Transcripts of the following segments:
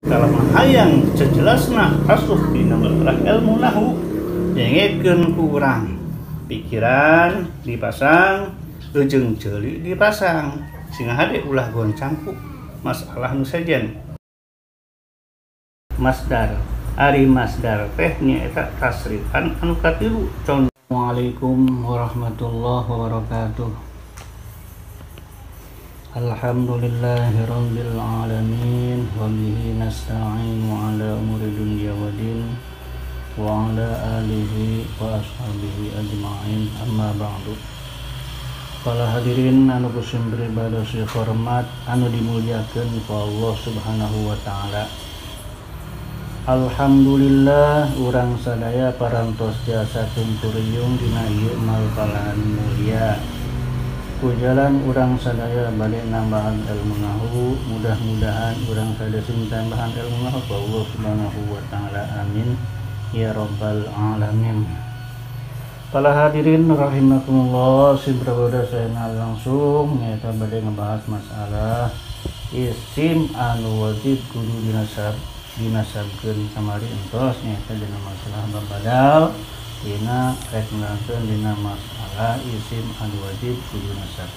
Kalau hayang sejelasna asuh dina masalah ilmu nahu dengekeun kurang pikiran dipasang jeung ceuli dipasang sehingga hade ulah goncangku masalah nu sejen masdar ari masdar teh nyaeta tasrifan anu katilu. Assalamualaikum warahmatullahi wabarakatuh. Alhamdulillahirabbil alamin wa bihi nasta'inu ala umuri dunya waddin wa ala alihi wa ashabihi ajma'in, amma ba'du. Para hadirin anu kusim beribadah si hormat anu dimuliakeun ku Allah Subhanahu wa taala. Alhamdulillah urang sadaya parantos jasa kumpuriung dina ieu malpalan mulia. Ku jalan urang sadaya balik nambahan ilmu nahu, mudah-mudahan urang sadaya tambahan ilmu nahu ku Allah Subhanahu wa taala, amin ya rabbal alamin. Para hadirin rahimakumullah, sibraboda saya langsung nyaeta bade ngebahas masalah isim anu wajib kudu dinasabkeun kamari entos nyaeta dina masalah babadal dina rek nerangkeun dina masalah isim anu wajib kudu nasab.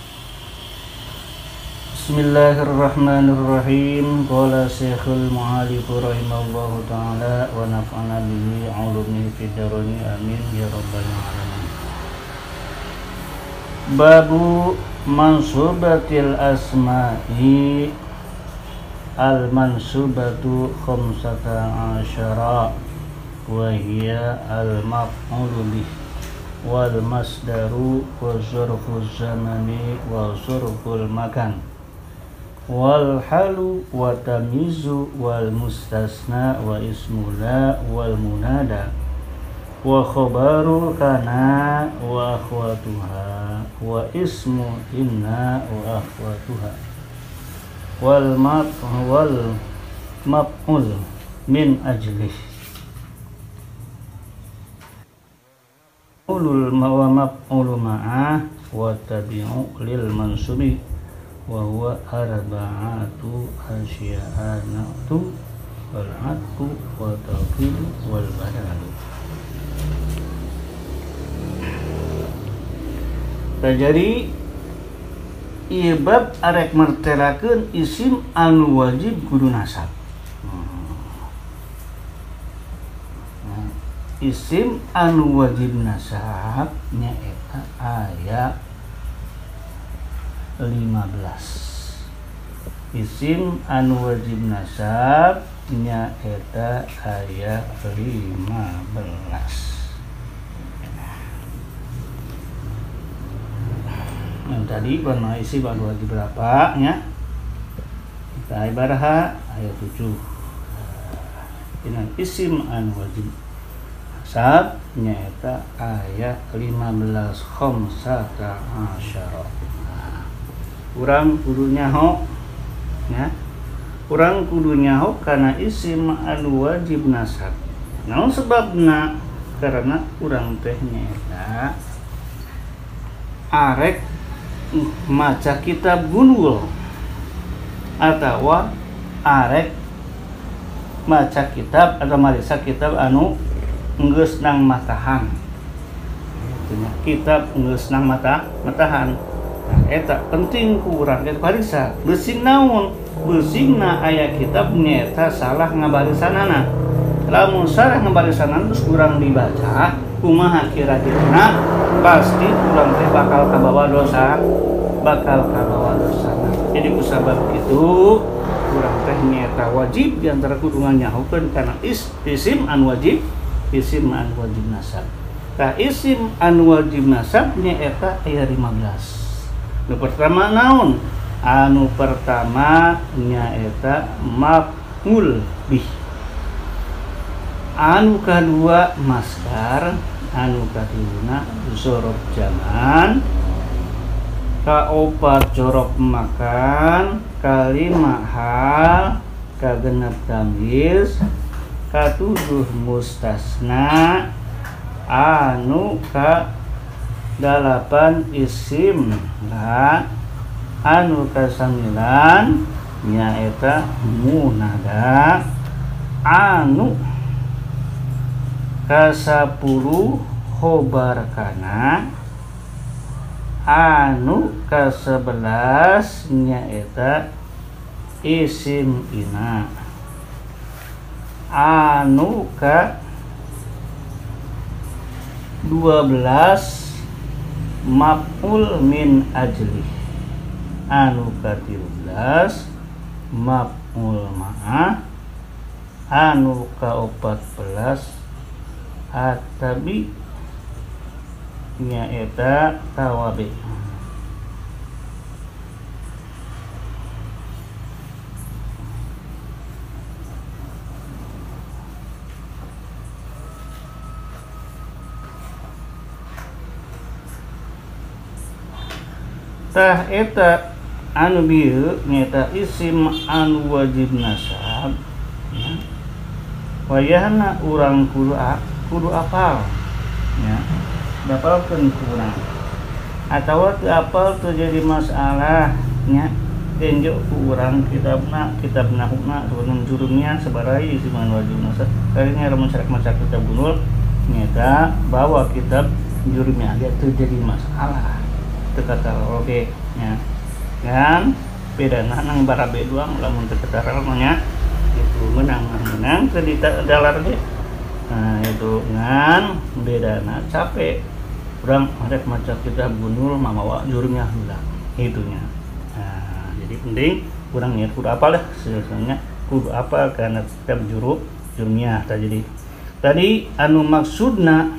Bismillahirrahmanirrahim. Qala Syekhul Mu'allif rahimahullahu taala wa nafa'ana bihi ulumihi fid dharain, amin ya rabbal alamin. Babu mansubatil asma'i al mansubatu khamsata asyara wa hiya al maf'ulu bih wal masdaru wa zarfuz zamani wa zarful makan wal halu wa tamyizu wal mustasna wa ismula wal munada wa khabaru kana wa akhwatuha wa ismu inna wa akhwatuha wal maf'ul min ajlih ulul wa maf'ul ma'ah wa tabi'u lil mansubi wa huwa arba'atu asya'anatu wal atfu wa tawkid wal badal. Jadi ieu bab arek martelakeun isim anu wajib kudu nasab. Isim anu wajib nasab nyaeta aya 15. Isim anu wajib nasab nyaeta aya 15. Yang tadi warna isim anu wajib berapa nya? Kita ibaraha ayat 7. Dengan isim anu wajib nasab nyaeta ayat 15 khamsata asyara. Urang kudu nyaho nya. Urang kudu nyaho kana isim anu wajib nasab. Naon sebabna? Karena urang teh nyaeta arek maca kitab gundul atawa arek maca kitab atau marisa kitab anu geus nang matahan. Kitab geus nang matahan. Nah, eta penting ku urang teh pariksa beusing naon? Beusingna aya kitab nyaeta salah ngabarisanana. Lamun salah ngabarisanana terus urang dibaca, kumaha kira-kira? Pasti urang teh bakal kabawa dosa. Jadi kusabab itu urang teh nyaeta wajib diantara kudu nyahokeun kana isim anu wajib, isim anu wajib nasab. Tah isim anu wajib nasab nyaeta aya 15. Nu pertama naon? Anu pertama nyaeta maf'ul bih. Anu kadua masdar, anu katiluna zorof zaman, kaopat jorof makan, kalima hal, kagenep tamyiz, katujuh mustasna, anu ka 8 isim la, anu ka 9 nyaeta munada, anu kasapuluh khobarkana anu ka-11 nyaeta isim ina anu ka-12 maf'ul min ajli anu ka-13 maf'ul ma'ah anu ka-14 atabi nyaeta tawabi. Tah eta anu bieu nyaeta isim anu wajib nasab ya. Wayahna urang kudu apal ya. Dapalkeun kurang atawa teu apal teu jadi masalah nya tenjo ku urang kitab nahuna turun jurumnya sebarai isim anu wajib nasab kayaknya lamun masyarakat kitab gunul nyata bawa kitab jurumnya dia teu jadi masalah teu kataral oge nya kan bedana nang barabe doang lamun teu kataral nya itu menang teu dalar ge. Nah itu ngan bedana capek kurang ada macam kita gunul mamawa jurumnya heula itunya. Nah jadi penting kurang niat kudu apal dah sebenarnya kudu apal karena kitab jurumnya tadi anu maksudna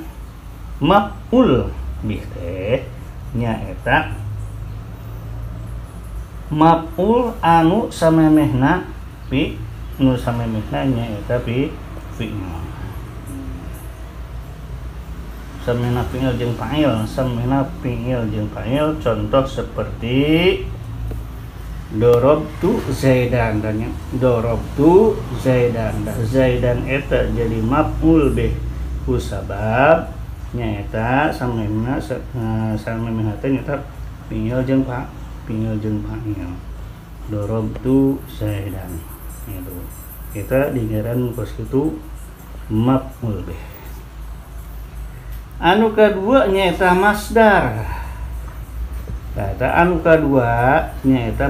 maf'ul bih teh nyaeta maf'ul anu samemehna fi nu samemehna nyaeta fi samena fi'il jeung fa'il contoh seperti dorobtu zaidan dan dorobtu zaidan eta jadi maf'ul bih ku sabab nyaeta samena teh nyaeta fi'il jeung fa'il dorobtu zaidan itu kita digeran kos kitu maf'ul bih. Anu kedua nyaeta masdar. Kata anu kedua nyaeta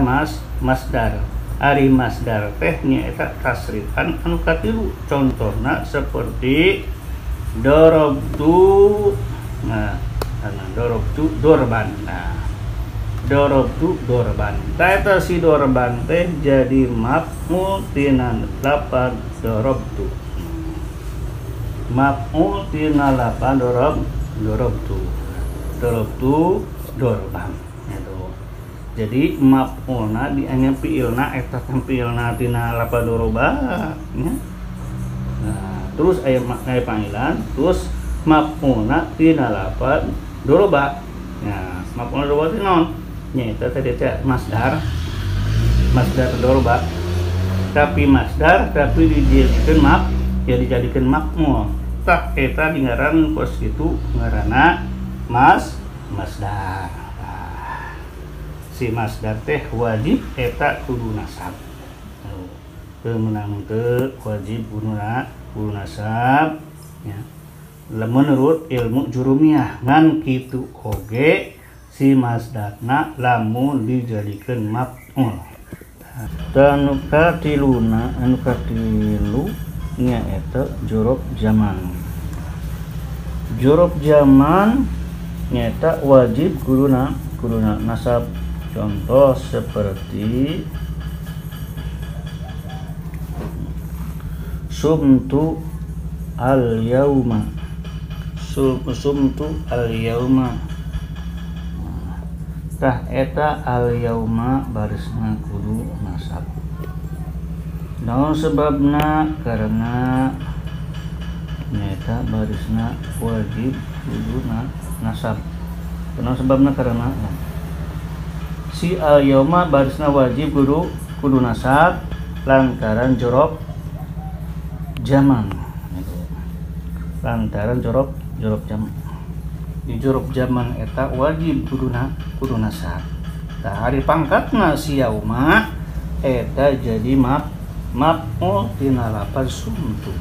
masdar. Ari masdar teh nyaeta tasrifan anu katilu. Contohna seperti dorobtu. Nah, dorobtu dorban. Nah, dorobtu dorban. Eta si dorban teh jadi maf'ul tina lafaz dorobtu. Maf'ul tina lafaz dorobtu dorban itu. Jadi maf'ulna di anya fi'ilna eta fi'ilna tina lafaz doroba nya. Nah, terus aya panggilan terus maf'ulna tina lafaz doroba. Nah, maf'ul doroba teh naon? Nyaeta tadi teh masdar doroba. Tapi masdar dijadikan maf'ul. Tah eta ngaran kos kitu ngaranna masdar. Si masdar teh wajib eta kudu nasab. Teu menang teu wajib kudu nasab ya. Menurut ilmu jurumiyah ngan kitu oge si masdarna lamun dijadikeun maf'ul. Dan anu katilu nyaeta juruf zaman nyaeta wajib kuduna nasab. Contoh seperti sumtu al yauma tah eta al yauma barisna kudu nasab. Naon sebabna karena nyaeta barisna wajib kudu nasab. Naon sebabna karena si al yauma barisna wajib kudu nasab lantaran jorob zaman. Lantaran jorob zaman. Di jorob zaman eta wajib kudu nasab. Tah hari pangkatna si yauma eta jadi maf'ul tina lapan sumtu.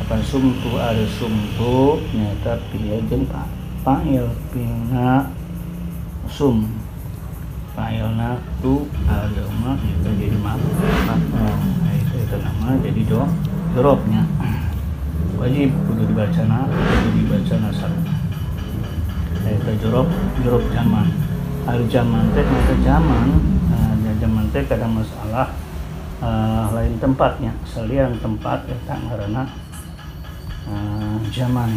Lapan sumtu ada sumtu nyata piajeun fa'il pina sum fa'ilna tu al-yauma itu jadi maf'ul. Itu nama jadi jorobnya wajib kudu dibacana nasab. Itu jorop zaman. Al zaman teh mata zaman. Zaman teh kadang masalah lain tempatnya, salian tempat eta ngaranna zaman.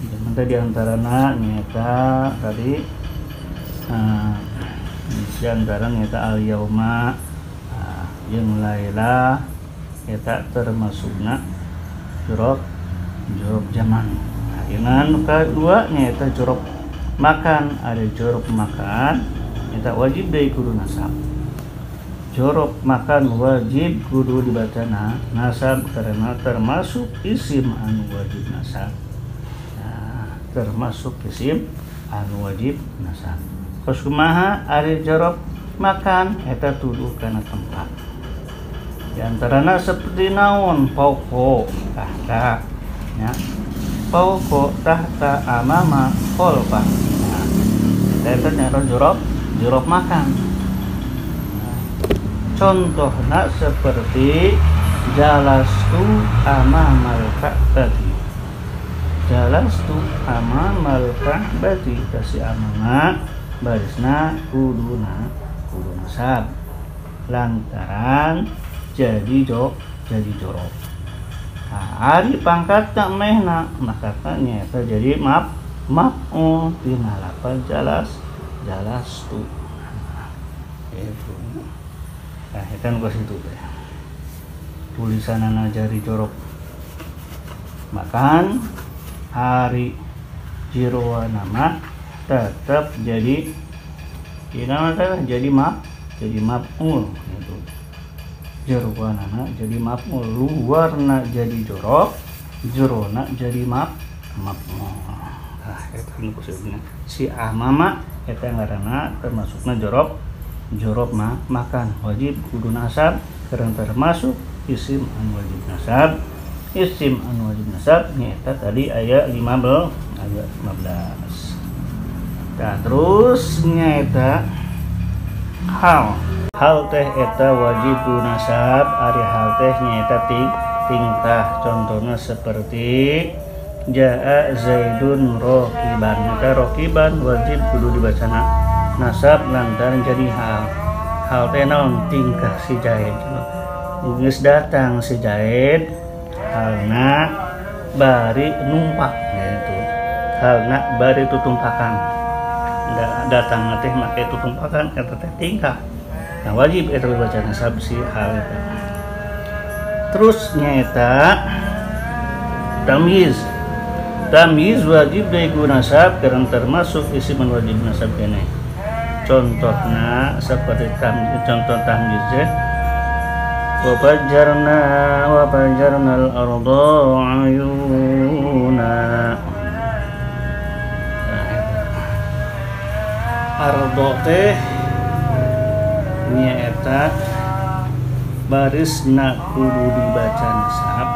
Zaman teh diantarana nyata tadi diantara nyata al yauma jeung laila eta termasukna jorok zaman. Yang kedua nyata jorok makan, ada jorok makan nyata wajib deui kudu nasab. Jorok makan wajib kudu dibaca nasab karena termasuk isim anu wajib nasab. Termasuk isim anu wajib nasab. Kos kumaha ari jorok makan eta tuduh kana tempat. Di antarana seperti naon poko tahta ya. Poko tahta amama kholfa. Eta nyata jorok makan. Contohnya seperti jalastu amamal ka'bati. Jalastu amamal ka'bati kasih amama barisna kudu nasab lantaran jadi jorok. Ari pangkatna mehna maka nyata jadi maf'ul tina lapan jalastu. Itu. Nah, kan ke situ teh. Tulisanana jari jorok. Makan hari jiroa nama tetap jadi maf'ul gitu. Jiroa nama jadi maf'ul, luarna jadi jorok, jerona jadi maf'ul. Nah, eta nu kuseukeun. Si amama eta ngaranna termasukna jorok makan wajib kudu nasab karena termasuk isim anu wajib nasab. Isim anu wajib nasab nyata tadi ayat 15. Nah, terus nyata hal teh eta wajib kudu nasab. Ari hal teh nyata tingkah. Contohnya seperti jaa zaidun rokiban. Maka rokiban wajib kudu dibaca nasab lantaran jadi hal teh naon tingkah si Zaid. Geus datang si Zaid halna bari numpak gitu. Halna bari tutumpakan. Datang teh make tutumpakan eta teh tingkah. Nah wajib eta dibaca nasab si hal eta. Terus nyaeta tamyiz wajib deui nasab karena termasuk isim wajib nasab keneh. Contohnya seperti contoh tamyiz wa fajjarna al-arda uyuna. Ardo teh nyaeta barisna kudu dibaca nasab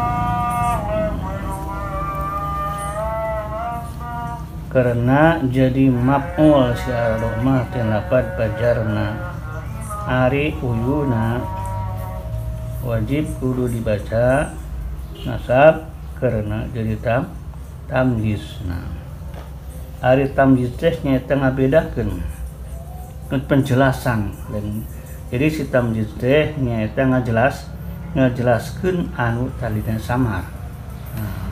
karena jadi maf'ul si ardo mah teh lapan fajarna. Ari uyuna wajib kudu dibaca nasab karena jadi tamyiz. Nah, ari tamyiz teh nyata ngabedakeun penjelasan dan jadi si tamyiz teh nyata ngajelaskeun anu talina samar. Nah,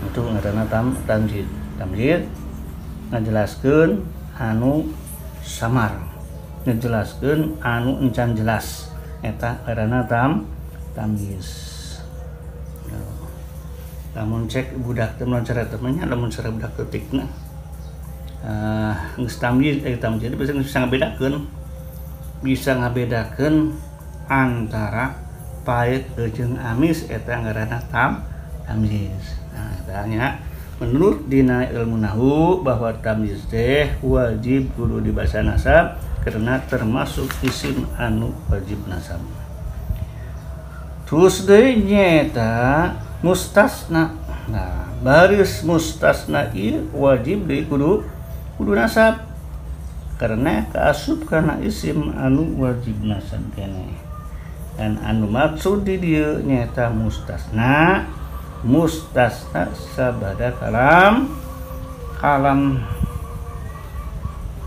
itu ngaranna tamyiz ngajelaskeun anu samar, ngejelaskeun anu encan jelas eta ngaranna tamyiz. Lamun cek budak teh cara temennya lamun cara budak ketikna geus tamyiz tamyiz bisa ngabedakeun antara pahit jeung amis eta ngaranna tamyiz. Nah, tanya menurut dina ilmu nahu bahwa tamyiz teh wajib kudu dibaca nasab karena termasuk isim anu wajib nasab. Terus deui nyata mustasna. Nah, baris mustasna ieu wajib deui kudu nasab karena kaasup kana isim anu wajib nasab keneh. Dan anu maksud di dieu nyata mustasna sabada kalam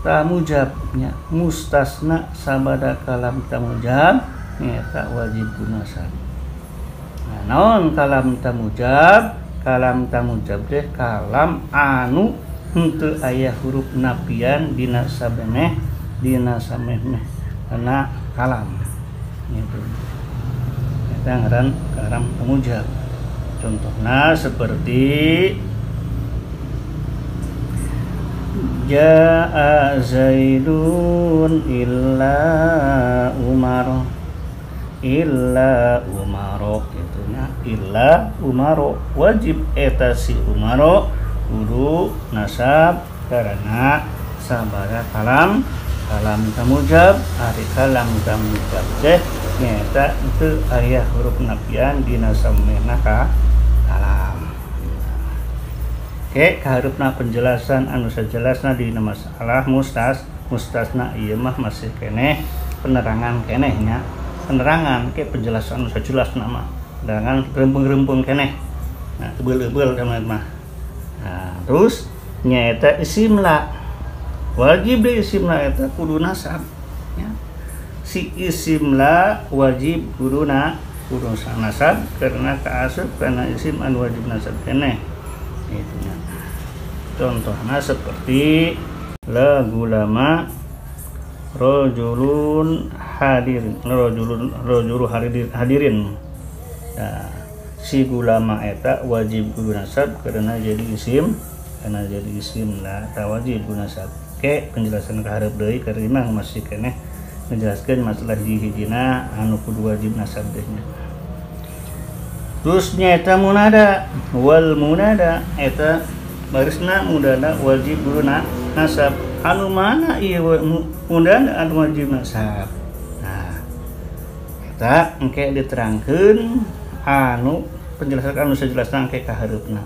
tamujabnya. Mustasna sabada kalam tamujab nyata wajib nasab. Nah, naon kalam tamujab teh kalam anu henteu aya huruf napian dina sabeneh kana kalam gitu. Eta ngaran kalam tamujab. Contohna seperti Ja'a Zaidun illa Umar gitu nya. Illa Umaro wajib eta si Umaro kudu nasab karena sabara kalam tamujab. Ari kalam tamujab teh nyata itu aya huruf nafian dina samena ka kalam. Oke, kaharupna penjelasan anu sajelasna dina masalah mustasna ieu mah masih keneh penerangan kenehnya. Penerangan ke penjelasan anu sajelasna mah. Penerangan rempung-rempung keneh. Nah, tebel-tebel teman mah. Nah, terus nyaeta isim la. Wajib deui isim la eta kudu nasab ya. Si isim la wajib kudu nasab karena kaasup kana isim anu wajib nasab keneh. Itu nya. Contohna seperti la gulama rajulun hadirin. Nah, si gulama eta wajib kudu nasab karena jadi isim lah ta wajib kudu nasab. Oke, penjelasan kaharep deui keur imah masih keneh menjelaskan masalah hiji-hijina anu kudu wajib nasab teh nya. Terus nyata munada wal munada eta barisna munada wajib kudu nasab. Anu mana ieu munada anu wajib nasab. Nah, eta engke diterangkeun anu penjelasan anu sajelasna engke kahareupna.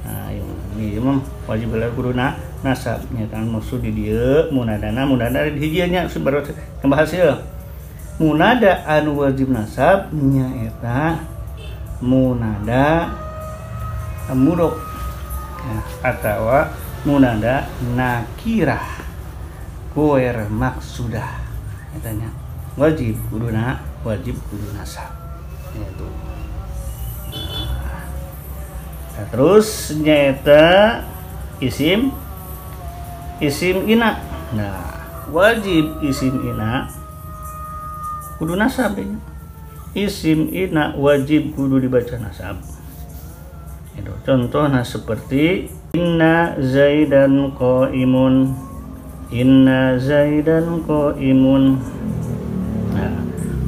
Nah, ieu mah wajib kudu nasab nyata maksud di dieu munada di hiji nya sabar membahas ieu. Munada anu wajib nasab nya eta munada mudok ya, atawa munada nakirah goer maksudah katanya wajib kudu nasab itu. Nah, terus nyata isim ina. Nah, wajib isim ina kudu nasab ya. Isim ina wajib kudu dibaca nasab. Itu contohnya seperti inna zaidan qaimun. Nah,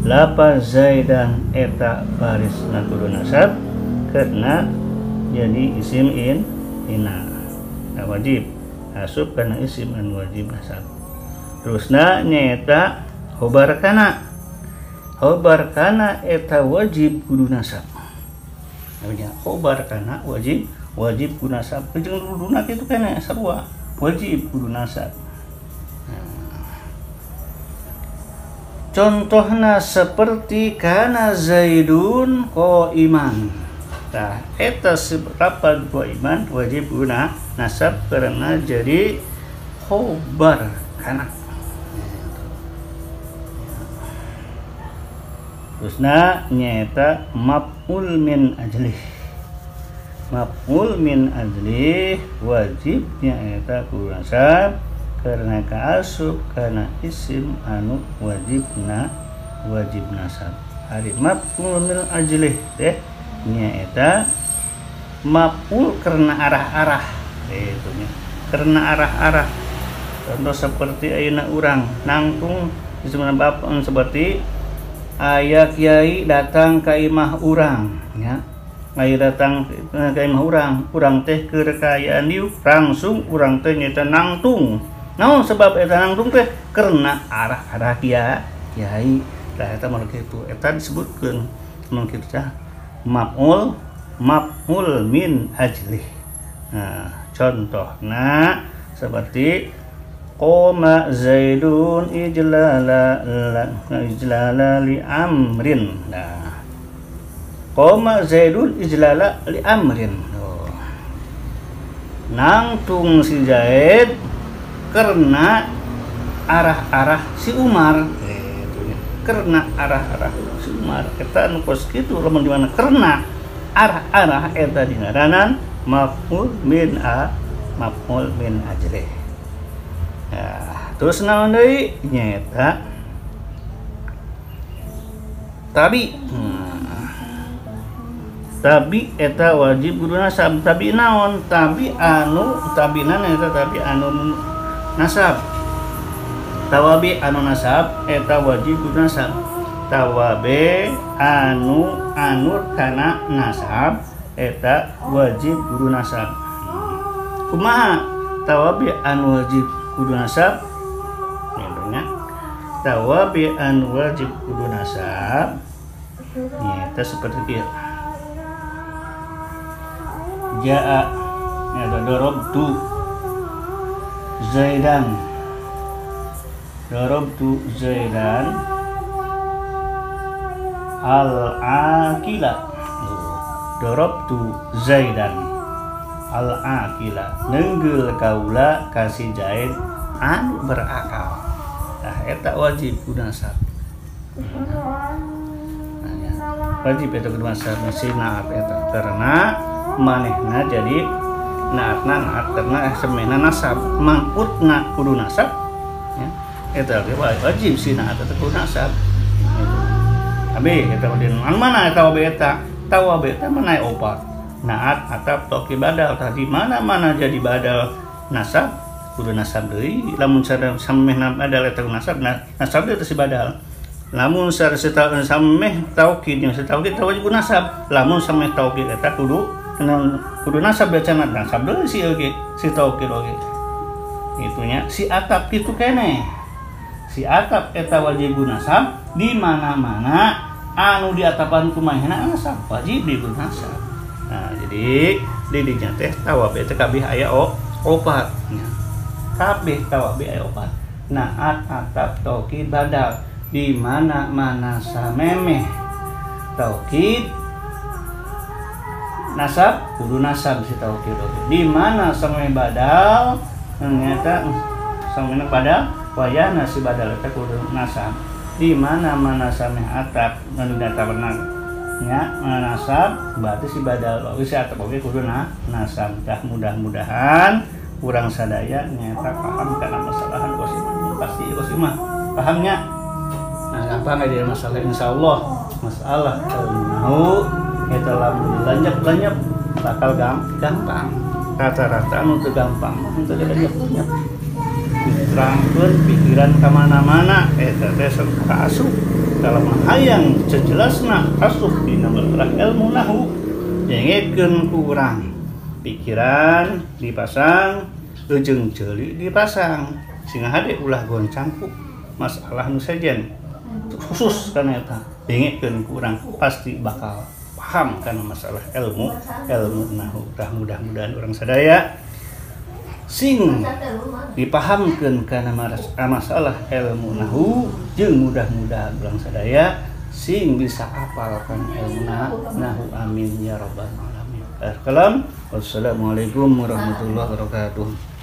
lafaz zaidan eta barisna kudu nasab karena jadi isim ina. Nah, wajib nasab karena isim anu wajib nasab. Terusna nyata khobar kana eta wajib kudu nasab. Namanya khobar kana wajib kudu nasab. Jeung duduna kitu kana sarua wajib kudu nasab. Contohna seperti kana zaidun qaiman. Nah, eta lafaz qaiman wajib kudu nasab karena jadi khobar kana. Terusna nyata maf'ul min ajlih. Maf'ul min ajlih wajibnya eta kudu nasab karena kaasup kana isim anu wajib nasab. Ari maf'ul min ajlih teh nya eta maf'ul karena arah-arah itu nya. Karena arah-arah. Contoh seperti ayeuna urang nangtung disebutna bapak seperti aya kiai datang ke imah urang ya. ngai datang ka imah urang teh keur kaayaan dieu langsung urang teh nyata nangtung. Naon sebab eta nangtung teh karena arah-arah kiai. Tah eta mah kitu. Eta disebutkeun mun kitu teh maf'ul min ajlih. Nah, contohna seperti qoma zaidun ijlala li amrin. Nah, qoma zaidun ijlala li amrin. Oh. Nangtung si Zaid karena arah-arah si Umar. Karena arah-arah si Umar. Kita anu kos kitu lamun di mana karena arah-arah eta dingaranan maf'ul min ajlih. Ya, terus naon deui nyaeta tabi. Tabi eta wajib kudu nasab. Tabi naon? Tabina eta tabi anu nasab. Tawabi anu nasab eta wajib kudu nasab. Tawabe anu kana nasab eta wajib kudu nasab. Kumaha tawabi anu wajib kudu nasab? Nya tawabi anu wajib kudu nasab eta seperti kieu. Jaa ada darabtu Zaidan al-akila. Darabtu Zaidan al-akila neungeul kaula kasih Zaid anu berakal. Nah eta wajib kudu nasab. Wajib eta kudu nasab naat eta karena manehna jadi naat karena semena nasab mangkutna kudu nasab ya eta wajib si naat eta kudu nasab gitu. Abi eta mana eta tawabe eta mana opat naat atap toki badal tadi mana jadi badal nasab kudu nasab deui lamun samehna badal eta nasab nasab eta si badal lamun sameh taukid yang taukid wajib nasab lamun sameh taukid eta kudu nasab bacana nasab deui si taukid oge itunya si atap kitu keneh si atap eta wajib nasab di mana-mana anu di atapan kumaha nasab wajib kudu nasab. Nah jadi di dinya teh tawabe teh kabeh aya opat nya kabeh tawabe aya opat naat atap taukid badal di mana-mana samemeh taukid nasab kudu nasab si taukid di mana samemeh badal ternyata samemeh badal wayana si badal eta kudu nasab di mana-mana sameh atap anu data benar nya nasab berarti si badal si atap oge kudu nasab. Dah mudah-mudahan urang sadaya nyata paham kana masalahan kosimah pasti kosimah pahamnya. Nah gampang aya masalah insyaallah masalah ilmu eta lamun dilanjep bakal gampang. Rata-rata anu teu gampang mah teu dilanjep diterangkeun pikiran ka mana-mana eta teh asup dalam hayang sejelasna asup dina masalah ilmu nahwu dengekeun ku urang pikiran dipasang ujung ceuli dipasang sehingga hade ulah goncangku masalah nu sejen khusus kana eta dengekeun ku urang pasti bakal paham kana masalah ilmu nahwu. Mudah-mudahan urang sadaya sing dipahamkeun kana masalah ilmu nahwu jeung mudah-mudahan urang sadaya sing bisa hafalkan ilmu nahwu amin ya rabbal alamin. Wassalamualaikum warahmatullahi wabarakatuh.